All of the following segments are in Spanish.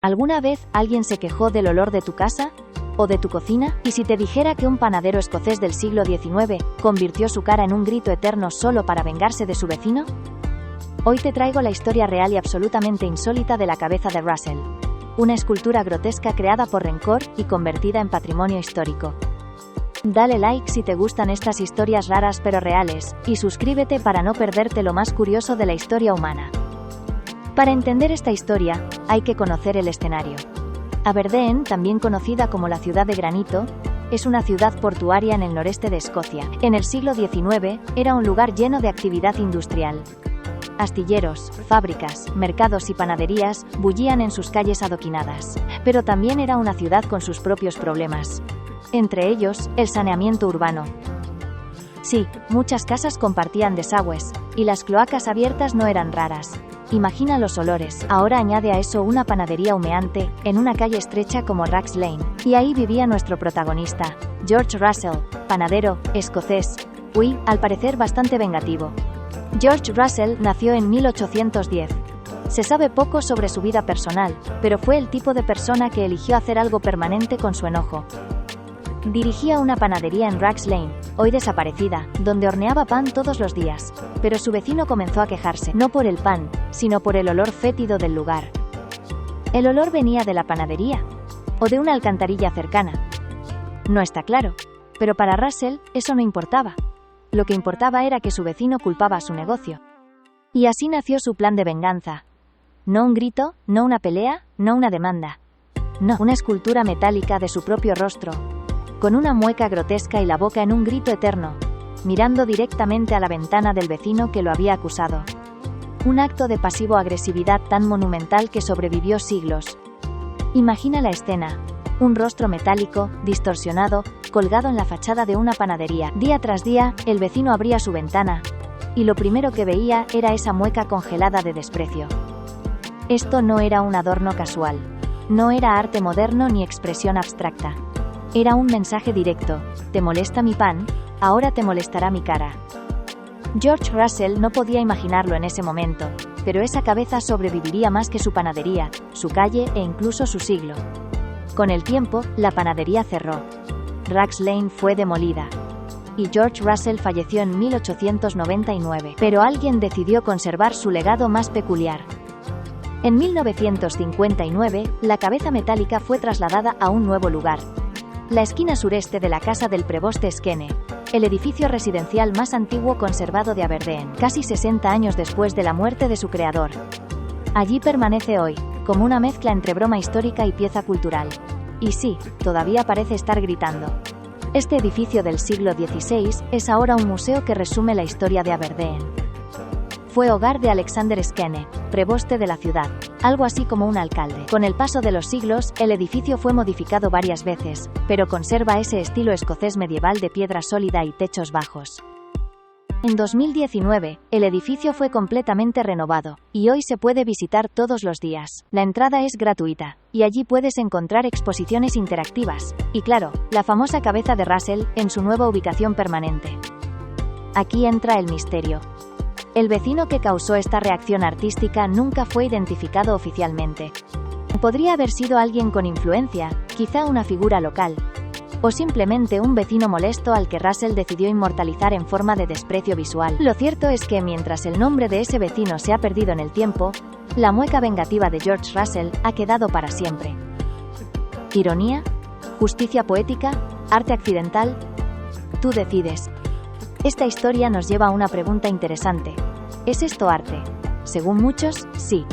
¿Alguna vez alguien se quejó del olor de tu casa? ¿O de tu cocina? ¿Y si te dijera que un panadero escocés del siglo XIX convirtió su cara en un grito eterno solo para vengarse de su vecino? Hoy te traigo la historia real y absolutamente insólita de la cabeza de Russell. Una escultura grotesca creada por rencor y convertida en patrimonio histórico. Dale like si te gustan estas historias raras pero reales, y suscríbete para no perderte lo más curioso de la historia humana. Para entender esta historia, hay que conocer el escenario. Aberdeen, también conocida como la ciudad de granito, es una ciudad portuaria en el noreste de Escocia. En el siglo XIX, era un lugar lleno de actividad industrial. Astilleros, fábricas, mercados y panaderías bullían en sus calles adoquinadas. Pero también era una ciudad con sus propios problemas. Entre ellos, el saneamiento urbano. Sí, muchas casas compartían desagües, y las cloacas abiertas no eran raras. Imagina los olores. Ahora añade a eso una panadería humeante, en una calle estrecha como Racks Lane. Y ahí vivía nuestro protagonista, George Russell, panadero, escocés. Al parecer bastante vengativo. George Russell nació en 1810. Se sabe poco sobre su vida personal, pero fue el tipo de persona que eligió hacer algo permanente con su enojo. Dirigía una panadería en Racks Lane, hoy desaparecida, donde horneaba pan todos los días. Pero su vecino comenzó a quejarse, no por el pan, sino por el olor fétido del lugar. ¿El olor venía de la panadería? ¿O de una alcantarilla cercana? No está claro, pero para Russell eso no importaba. Lo que importaba era que su vecino culpaba a su negocio. Y así nació su plan de venganza. No un grito, no una pelea, no una demanda. No, una escultura metálica de su propio rostro, con una mueca grotesca y la boca en un grito eterno, mirando directamente a la ventana del vecino que lo había acusado. Un acto de pasivo-agresividad tan monumental que sobrevivió siglos. Imagina la escena. Un rostro metálico, distorsionado, colgado en la fachada de una panadería. Día tras día, el vecino abría su ventana, y lo primero que veía era esa mueca congelada de desprecio. Esto no era un adorno casual. No era arte moderno ni expresión abstracta. Era un mensaje directo. ¿Te molesta mi pan? Ahora te molestará mi cara. George Russell no podía imaginarlo en ese momento, pero esa cabeza sobreviviría más que su panadería, su calle e incluso su siglo. Con el tiempo, la panadería cerró. Racks Lane fue demolida. Y George Russell falleció en 1899, pero alguien decidió conservar su legado más peculiar. En 1959, la cabeza metálica fue trasladada a un nuevo lugar. La esquina sureste de la casa del Preboste Skene, el edificio residencial más antiguo conservado de Aberdeen, casi 60 años después de la muerte de su creador. Allí permanece hoy, como una mezcla entre broma histórica y pieza cultural. Y sí, todavía parece estar gritando. Este edificio del siglo XVI es ahora un museo que resume la historia de Aberdeen. Fue hogar de Alexander Skene, preboste de la ciudad, algo así como un alcalde. Con el paso de los siglos, el edificio fue modificado varias veces, pero conserva ese estilo escocés medieval de piedra sólida y techos bajos. En 2019, el edificio fue completamente renovado, y hoy se puede visitar todos los días. La entrada es gratuita, y allí puedes encontrar exposiciones interactivas, y claro, la famosa cabeza de Russell, en su nueva ubicación permanente. Aquí entra el misterio. El vecino que causó esta reacción artística nunca fue identificado oficialmente. Podría haber sido alguien con influencia, quizá una figura local, o simplemente un vecino molesto al que Russell decidió inmortalizar en forma de desprecio visual. Lo cierto es que mientras el nombre de ese vecino se ha perdido en el tiempo, la mueca vengativa de George Russell ha quedado para siempre. ¿Ironía? ¿Justicia poética? ¿Arte accidental? Tú decides. Esta historia nos lleva a una pregunta interesante. ¿Es esto arte? Según muchos, sí.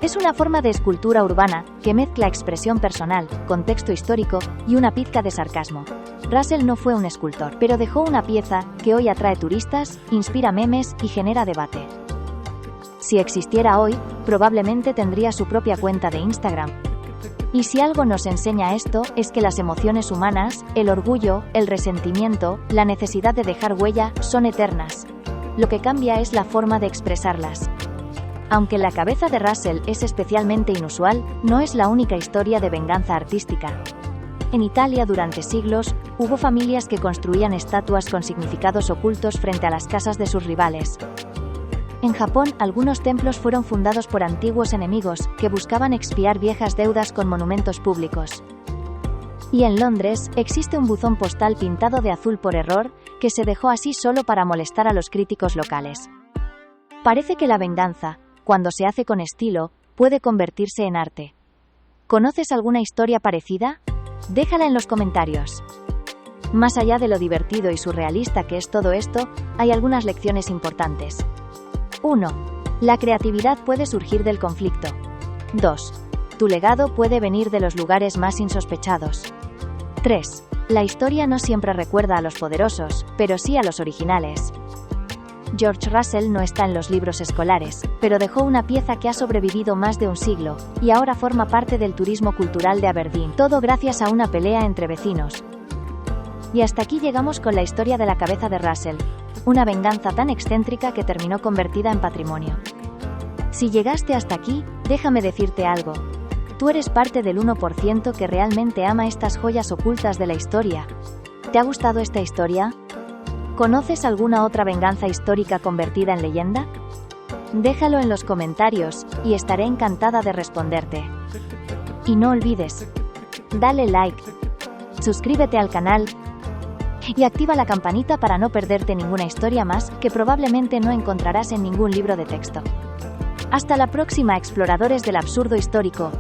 Es una forma de escultura urbana que mezcla expresión personal, contexto histórico y una pizca de sarcasmo. Russell no fue un escultor, pero dejó una pieza que hoy atrae turistas, inspira memes y genera debate. Si existiera hoy, probablemente tendría su propia cuenta de Instagram. Y si algo nos enseña esto, es que las emociones humanas, el orgullo, el resentimiento, la necesidad de dejar huella, son eternas. Lo que cambia es la forma de expresarlas. Aunque la cabeza de Russell es especialmente inusual, no es la única historia de venganza artística. En Italia durante siglos, hubo familias que construían estatuas con significados ocultos frente a las casas de sus rivales. En Japón, algunos templos fueron fundados por antiguos enemigos, que buscaban expiar viejas deudas con monumentos públicos. Y en Londres, existe un buzón postal pintado de azul por error, que se dejó así solo para molestar a los críticos locales. Parece que la venganza, cuando se hace con estilo, puede convertirse en arte. ¿Conoces alguna historia parecida? Déjala en los comentarios. Más allá de lo divertido y surrealista que es todo esto, hay algunas lecciones importantes. 1. La creatividad puede surgir del conflicto. 2. Tu legado puede venir de los lugares más insospechados. 3. La historia no siempre recuerda a los poderosos, pero sí a los originales. George Russell no está en los libros escolares, pero dejó una pieza que ha sobrevivido más de un siglo, y ahora forma parte del turismo cultural de Aberdeen, todo gracias a una pelea entre vecinos. Y hasta aquí llegamos con la historia de la cabeza de Russell, una venganza tan excéntrica que terminó convertida en patrimonio. Si llegaste hasta aquí, déjame decirte algo. Tú eres parte del 1% que realmente ama estas joyas ocultas de la historia. ¿Te ha gustado esta historia? ¿Conoces alguna otra venganza histórica convertida en leyenda? Déjalo en los comentarios, y estaré encantada de responderte. Y no olvides, dale like, suscríbete al canal, y activa la campanita para no perderte ninguna historia más, que probablemente no encontrarás en ningún libro de texto. Hasta la próxima, exploradores del absurdo histórico.